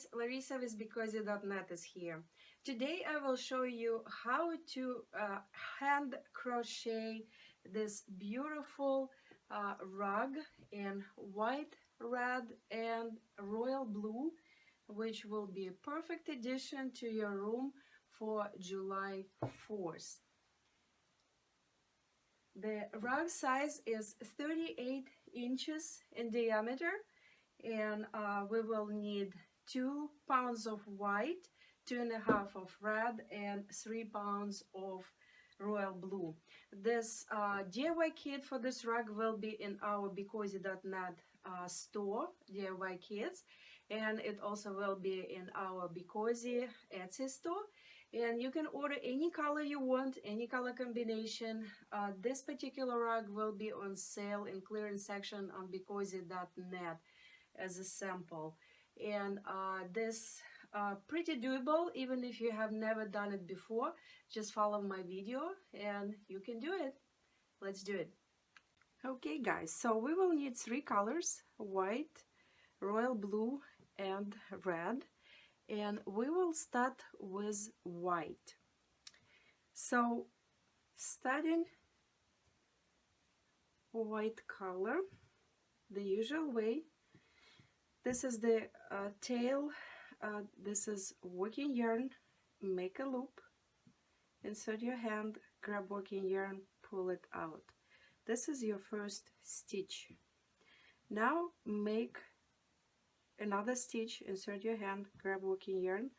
guys, Larissa with BeCozi.net is here. Today I will show you how to hand crochet this beautiful rug in white, red and royal blue, which will be a perfect addition to your room for July 4th. The rug size is 38 inches in diameter, and we will need 2 pounds of white, 2.5 of red, and 3 pounds of royal blue. This DIY kit for this rug will be in our BeCozi.net store, DIY kits, and it also will be in our BeCozi Etsy store. And you can order any color you want, any color combination. This particular rug will be on sale in clearance section on BeCozi.net as a sample, and this pretty doable even if you have never done it before. Just follow my video and you can do it. Let's do it. Okay guys, so we will need 3 colors: white, royal blue and red, and we will start with white. So starting white color the usual way. This is the tail, this is working yarn, make a loop, insert your hand, grab working yarn, pull it out. This is your first stitch. Now make another stitch, insert your hand, grab working yarn,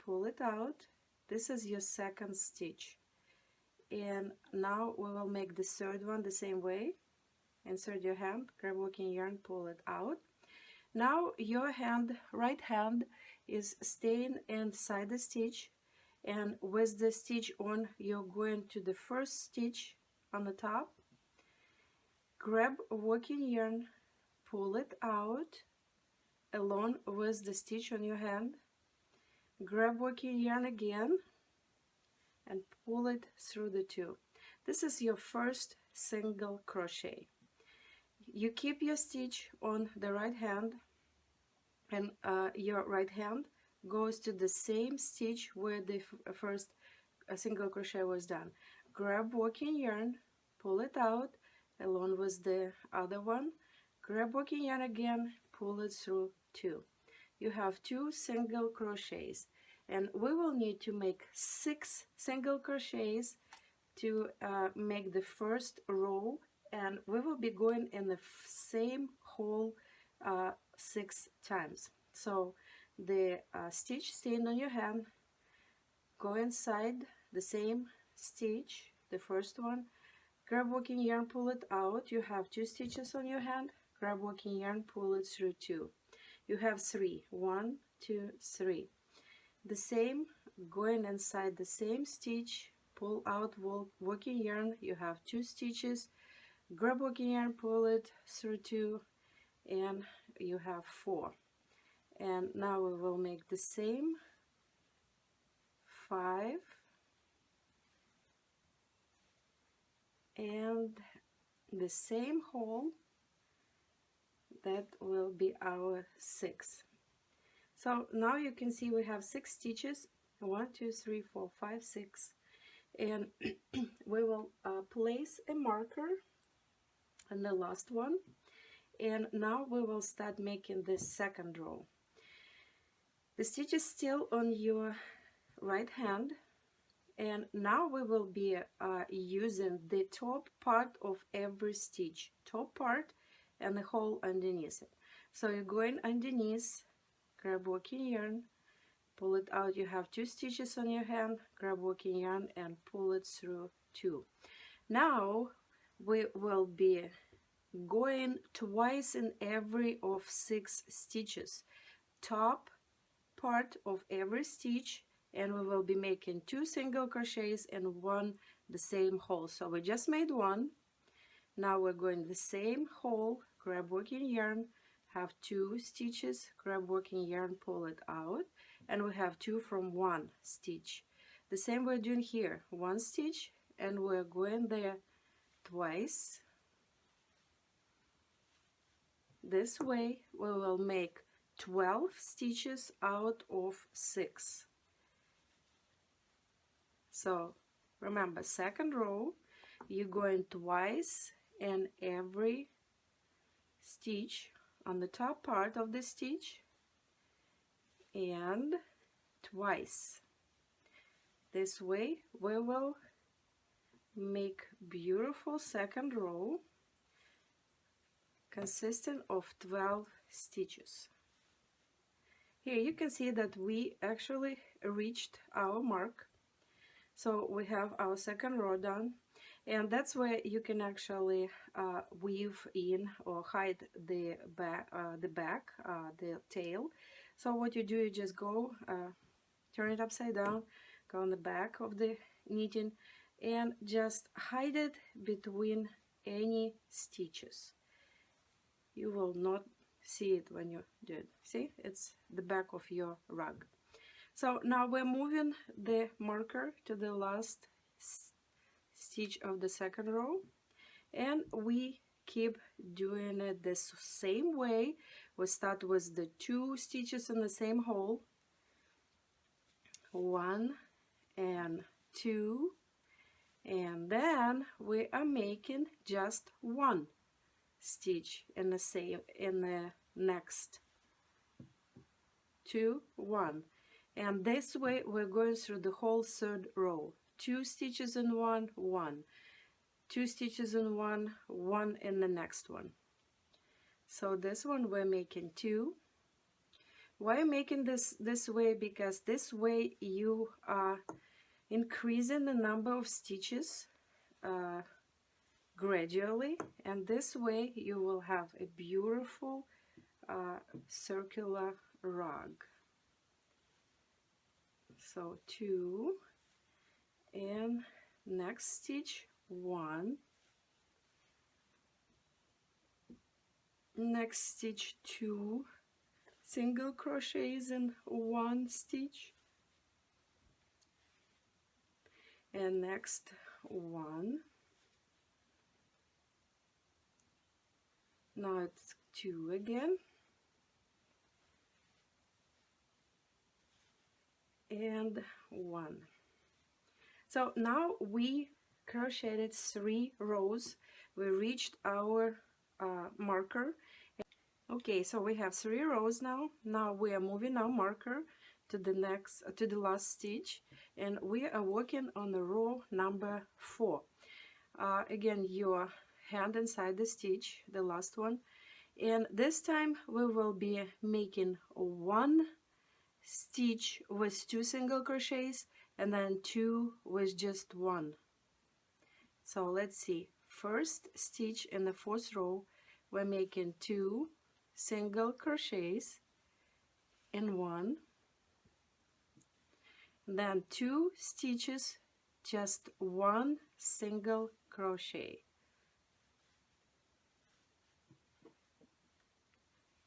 pull it out. This is your second stitch. And now we will make the third one the same way. Insert your hand, grab working yarn, pull it out. Now your hand, right hand, is staying inside the stitch, and with the stitch on, you're going to the first stitch on the top, grab working yarn, pull it out along with the stitch on your hand, grab working yarn again and pull it through the two. This is your first single crochet. You keep your stitch on the right hand, and your right hand goes to the same stitch where the first single crochet was done. Grab working yarn, pull it out along with the other one, grab working yarn again, pull it through two. You have 2 single crochets, and we will need to make 6 single crochets to make the first row, and we will be going in the same hole 6 times. So the stitch staying on your hand, go inside the same stitch, the first one, grab working yarn, pull it out. You have 2 stitches on your hand, grab working yarn, pull it through 2. You have 3, 1, 2, 3. The same, going inside the same stitch, pull out working yarn. You have 2 stitches, grab working yarn, pull it through 2, and you have 4. And now we will make the same 5 and the same hole. That will be our 6. So now you can see we have 6 stitches, 1, 2, 3, 4, 5, 6, and we will place a marker on the last one, and now we will start making the second row. The stitch is still on your right hand, and now we will be using the top part of every stitch, top part and the hole underneath it. So you're going underneath, grab working yarn, pull it out. You have 2 stitches on your hand, grab working yarn and pull it through 2. Now we will be going twice in every of 6 stitches, top part of every stitch, and we will be making 2 single crochets and 1 the same hole. So we just made 1. Now we're going the same hole, grab working yarn, have 2 stitches, grab working yarn, pull it out, and we have 2 from 1 stitch. The same we're doing here, 1 stitch, and we're going there twice. This way we will make 12 stitches out of 6. So remember, second row, you're going twice in every stitch on the top part of the stitch and twice. This way we will make beautiful second row consisting of 12 stitches. Here you can see that we actually reached our mark. So we have our second row done, and that's where you can actually weave in or hide the back, the tail. So what you do, you just go turn it upside down, go on the back of the knitting, and just hide it between any stitches. You will not see it when you do it. See, it's the back of your rug. So now we're moving the marker to the last stitch of the second row, and we keep doing it the same way. We start with the 2 stitches in the same hole, 1 and 2, and then we are making just 1 stitch in the next 2, 1. And this way we're going through the whole third row. 2 stitches in one, 1. 2 stitches in one, 1 in the next one. So this one we're making 2. Why am I making this way? Because this way you are increasing the number of stitches gradually, and this way you will have a beautiful circular rug. So 2, and next stitch 1, next stitch 2 single crochets in 1 stitch, and next 1. Now it's 2 again, and 1. So now we crocheted 3 rows. We reached our marker. Okay, so we have 3 rows now. Now we are moving our marker to the last stitch, and we are working on the row number 4. Again, your hand inside the stitch, the last one, and this time we will be making 1 stitch with 2 single crochets and then 2 with just 1. So let's see, first stitch in the 4th row, we're making 2 single crochets in 1, then 2 stitches, just 1 single crochet.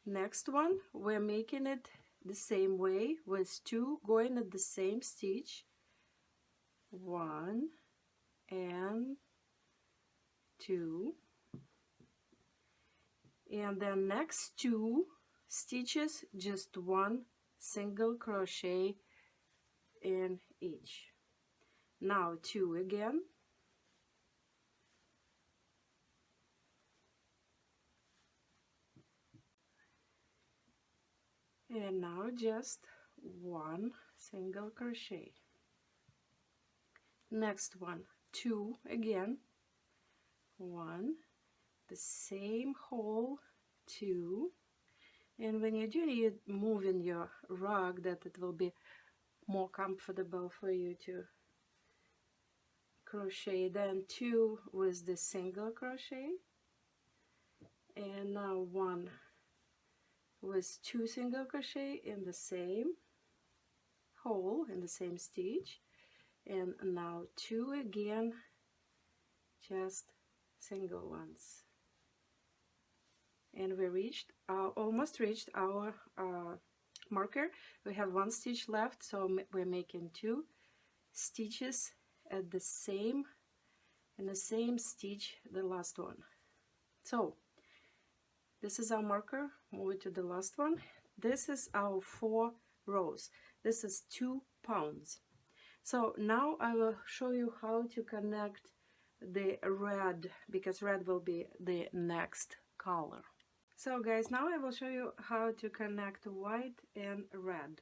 Next one, we're making it the same way with 2 going at the same stitch, 1 and 2, and then next 2 stitches, just 1 single crochet in each. Now 2 again, and now just 1 single crochet. Next one, 2 again, 1, the same hole, 2, and when you're doing it, you're moving your rug that it will be more comfortable for you to crochet. Then 2 with the single crochet, and now 1 with 2 single crochet in the same hole, in the same stitch, and now 2 again, just single ones. And we almost reached our marker. We have 1 stitch left, so we're making 2 stitches at the same stitch, the last one. So this is our marker. Move it to the last one. This is our 4 rows. This is 2 pounds. So now I will show you how to connect the red, because red will be the next color. So guys, now I will show you how to connect white and red.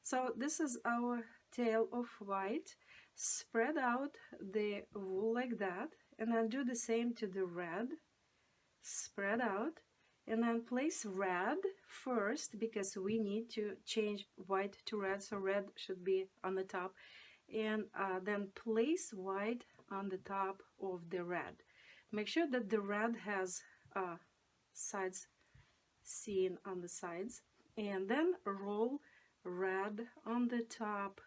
So this is our tail of white. Spread out the wool like that, and then do the same to the red. Spread out, and then place red first, because we need to change white to red, so red should be on the top, and then place white on the top of the red. Make sure that the red has sides seen on the sides, and then roll red on the top,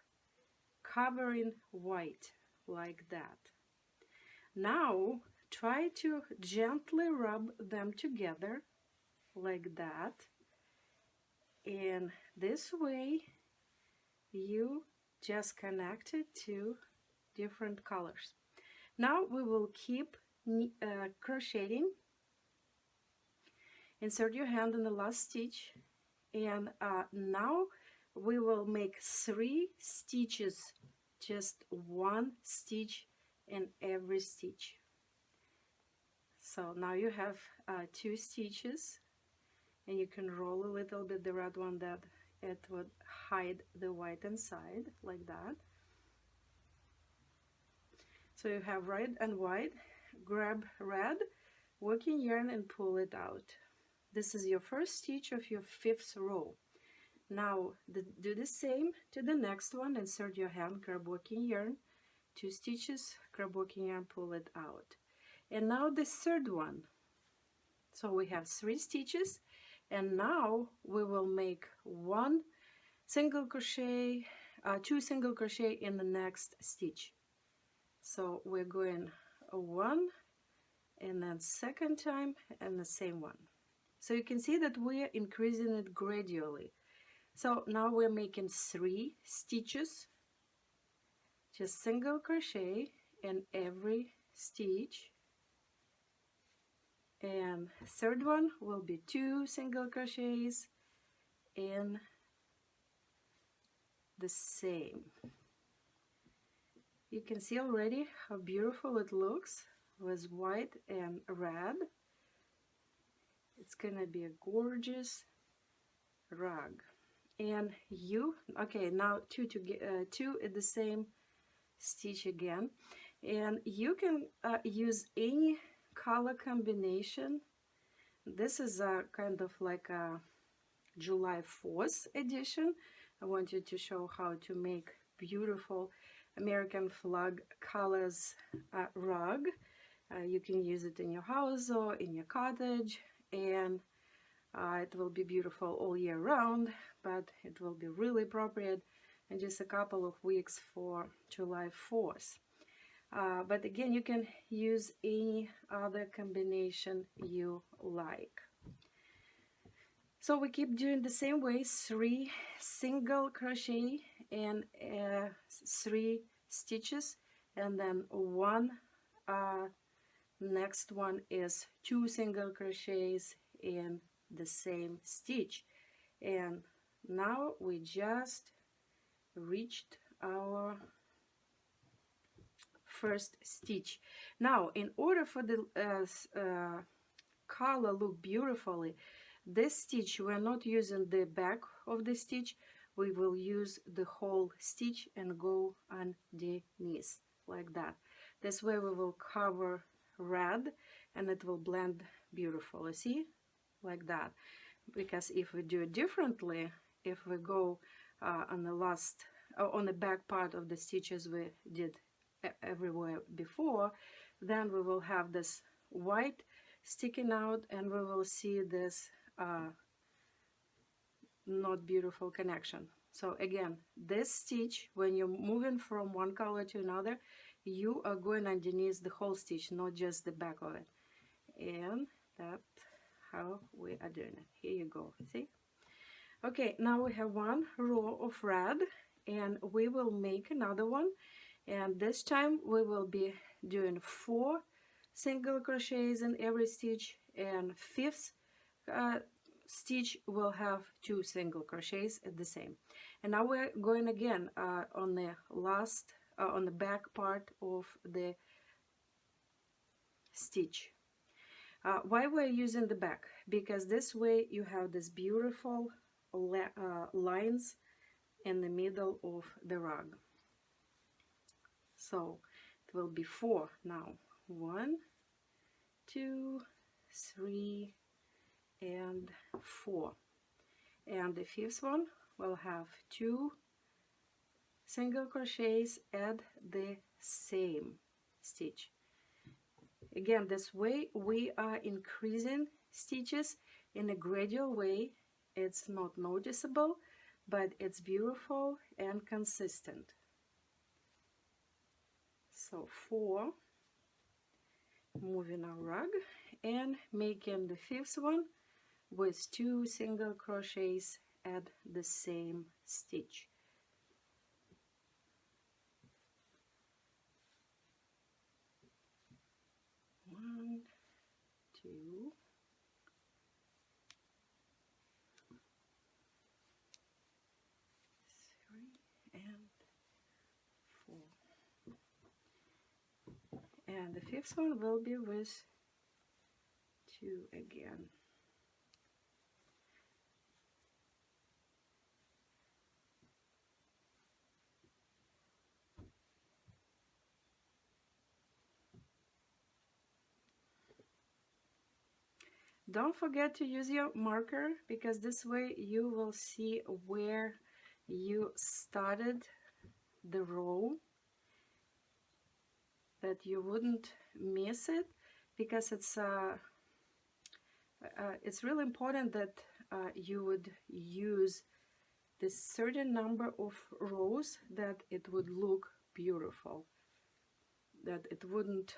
covering white like that. Now try to gently rub them together like that, and this way you just connected two different colors. Now we will keep crocheting. Insert your hand in the last stitch, and now we will make 3 stitches, just 1 stitch in every stitch. So now you have 2 stitches, and you can roll a little bit the red one, that it would hide the white inside like that. So you have red and white. Grab red working yarn and pull it out. This is your first stitch of your 5th row. Now do the same to the next one. Insert your hand, grab working yarn, 2 stitches, grab working yarn, pull it out. And now the 3rd one. So we have 3 stitches, and now we will make 1 single crochet, 2 single crochet in the next stitch. So we're going 1, and then 2nd time, and the same one. So you can see that we're increasing it gradually. So now we're making 3 stitches, just single crochet in every stitch, and 3rd one will be 2 single crochets in the same. You can see already how beautiful it looks with white and red. It's gonna be a gorgeous rug. And okay, now 2 at the same stitch again, and you can use any color combination. This is a kind of like a July 4th edition. I wanted to show how to make beautiful American flag colors rug. You can use it in your house or in your cottage, and it will be beautiful all year round, but it will be really appropriate in just a couple of weeks for July 4th. But again, you can use any other combination you like. So we keep doing the same way, 3 single crochet and 3 stitches, and then 1 next one is 2 single crochets in the same stitch. And now we just reached our first stitch. Now in order for the color look beautifully, this stitch, we're not using the back of the stitch, we will use the whole stitch and go underneath like that. This way we will cover red and it will blend beautifully, see, like that. Because if we do it differently, if we go on the back part of the stitches we did everywhere before, then we will have this white sticking out, and we will see this not beautiful connection. So again, this stitch, when you're moving from one color to another, you are going underneath the whole stitch, not just the back of it. And that's how we are doing it. Here you go, see? Okay, now we have 1 row of red, and we will make another one, and this time we will be doing 4 single crochets in every stitch, and 5th stitch will have 2 single crochets at the same. And now we're going again on the last on the back part of the stitch. Why we're using the back? Because this way you have this beautiful lines in the middle of the rug. So it will be 4 now. 1, 2, 3, and 4. And the 5th one will have 2 single crochets at the same stitch. Again, this way we are increasing stitches in a gradual way. It's not noticeable, but it's beautiful and consistent. So 4, moving our rug and making the 5th one with 2 single crochets at the same stitch. One, 2, 3, and 4. And the 5th one will be with 2 again. Don't forget to use your marker, because this way you will see where you started the row, that you wouldn't miss it, because it's really important that you would use this certain number of rows, that it would look beautiful, that it wouldn't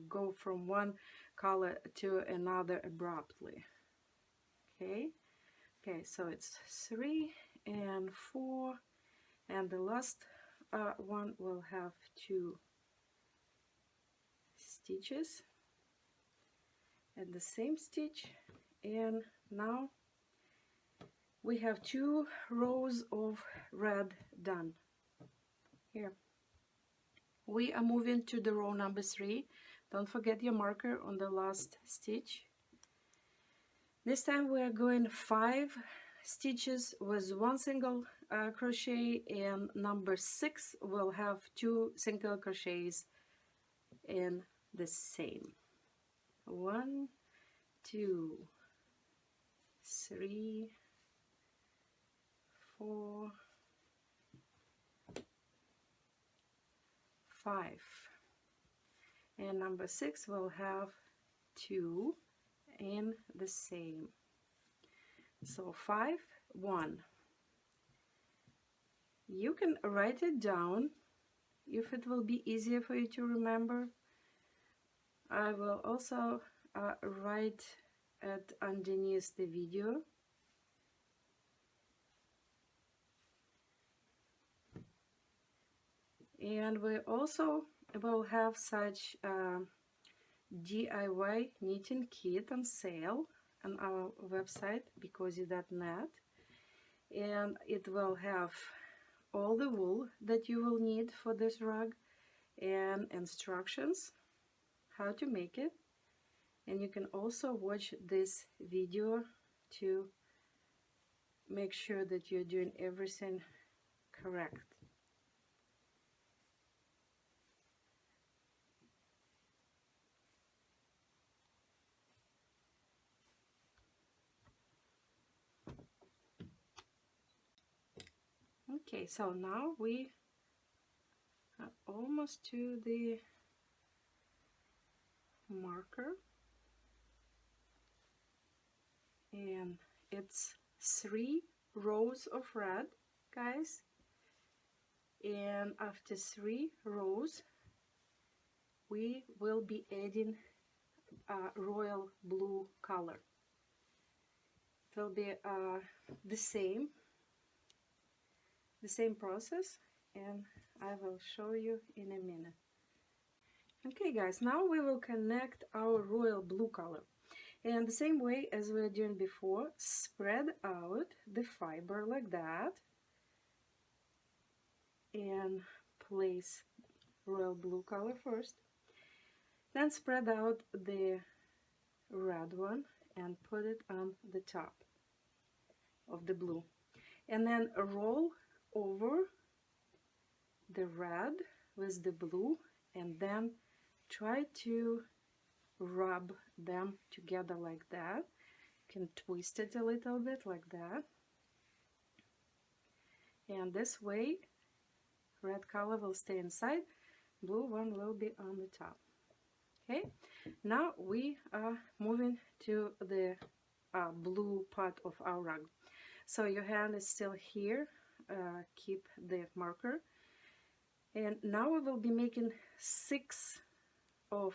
go from one color to another abruptly. Okay, so it's 3 and 4, and the last one will have 2 stitches at the same stitch. And now we have 2 rows of red done. Here we are moving to the row number 3. Don't forget your marker on the last stitch. This time we are going 5 stitches with 1 single crochet, and number 6 will have 2 single crochets in the same. 1, 2, 3, 4, 5. And number 6 will have 2 in the same. So 5, 1. You can write it down if it will be easier for you to remember. I will also write it underneath the video. And we also will have such DIY knitting kit on sale on our website, BeCozi.net, and it will have all the wool that you will need for this rug and instructions how to make it. And you can also watch this video to make sure that you're doing everything correct. Okay, so now we are almost to the marker, and it's 3 rows of red, guys, and after 3 rows we will be adding royal blue color. It will be the same process, and I will show you in a minute. Okay guys, now we will connect our royal blue color, And the same way as we were doing before, spread out the fiber like that and place royal blue color first. Then spread out the red one and put it on the top of the blue. And then roll over the red with the blue and then try to rub them together like that. You can twist it a little bit like that. And this way red color will stay inside, blue one will be on the top. Okay, now we are moving to the blue part of our rug. So your hand is still here, keep the marker. And now we will be making 6 of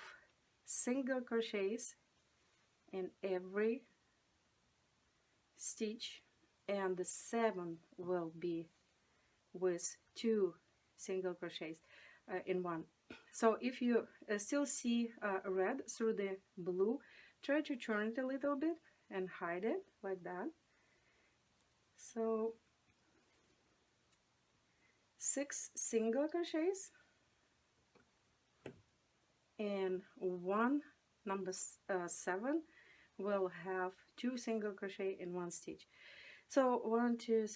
single crochets in every stitch, and the 7 will be with 2 single crochets in one. So if you still see red through the blue, try to turn it a little bit and hide it like that. So 6 single crochets and one number 7 will have 2 single crochet in one stitch. So 1 2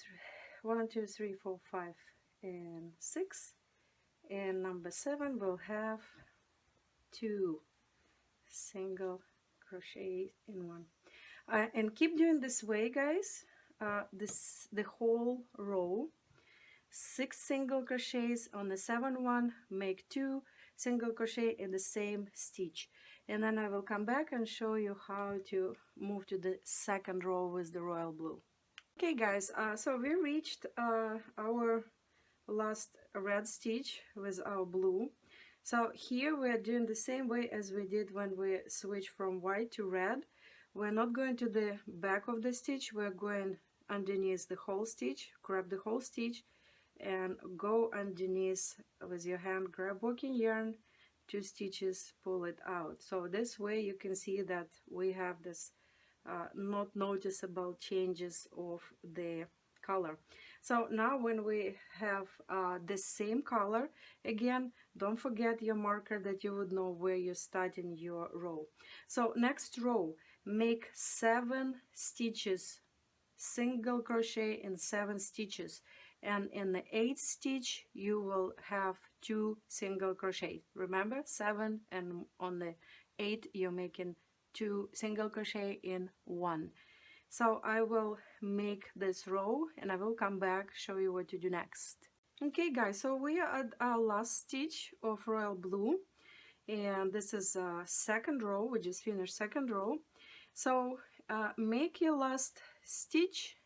3 4 5 and 6, and number 7 will have 2 single crochet in one. And keep doing this way, guys. The whole row. 6 single crochets on the 7 one, make 2 single crochet in the same stitch, and then I will come back and show you how to move to the second row with the royal blue. Okay guys, so we reached our last red stitch with our blue. So here we are doing the same way as we did when we switched from white to red. We're not going to the back of the stitch, we're going underneath the whole stitch. Grab the whole stitch and go underneath with your hand, grab working yarn, 2 stitches, pull it out. So this way you can see that we have this not noticeable changes of the color. So now when we have the same color, again, don't forget your marker that you would know where you're starting your row. So next row, make 7 stitches, single crochet in 7 stitches, and in the 8th stitch you will have 2 single crochet. Remember, 7, and on the 8th you're making 2 single crochet in one. So I will make this row and I will come back, show you what to do next. Okay guys, so we are at our last stitch of royal blue, and this is second row. We just finished second row. So make your last stitch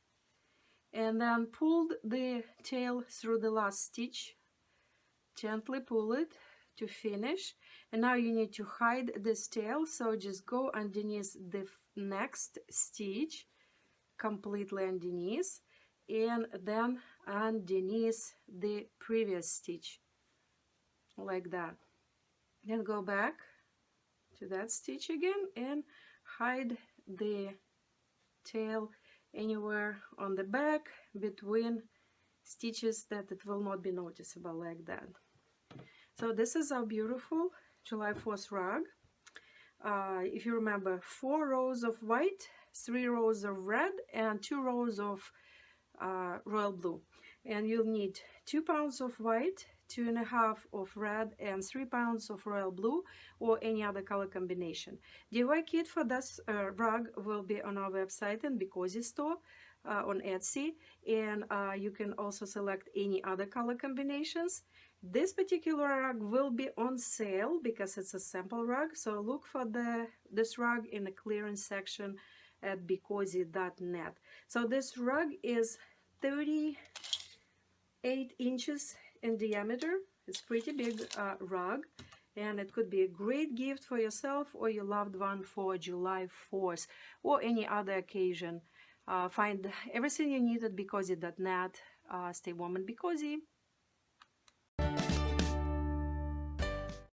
and then pull the tail through the last stitch, gently pull it to finish. And now you need to hide this tail, so just go underneath the next stitch, completely underneath, and then underneath the previous stitch like that. Then go back to that stitch again and hide the tail anywhere on the back between stitches that it will not be noticeable, like that. So this is our beautiful July 4th rug. If you remember, 4 rows of white, 3 rows of red, and 2 rows of royal blue. And you'll need 2 pounds of white, 2.5 of red, and 3 pounds of royal blue, or any other color combination. DIY kit for this rug will be on our website and BeCozi store on Etsy, and you can also select any other color combinations. This particular rug will be on sale because it's a sample rug, so look for this rug in the clearance section at BeCozi.net. So this rug is 38 inches in diameter. It's pretty big rug, and it could be a great gift for yourself or your loved one for July 4th or any other occasion. Find everything you need at BeCozi.net. Stay warm and be cozy.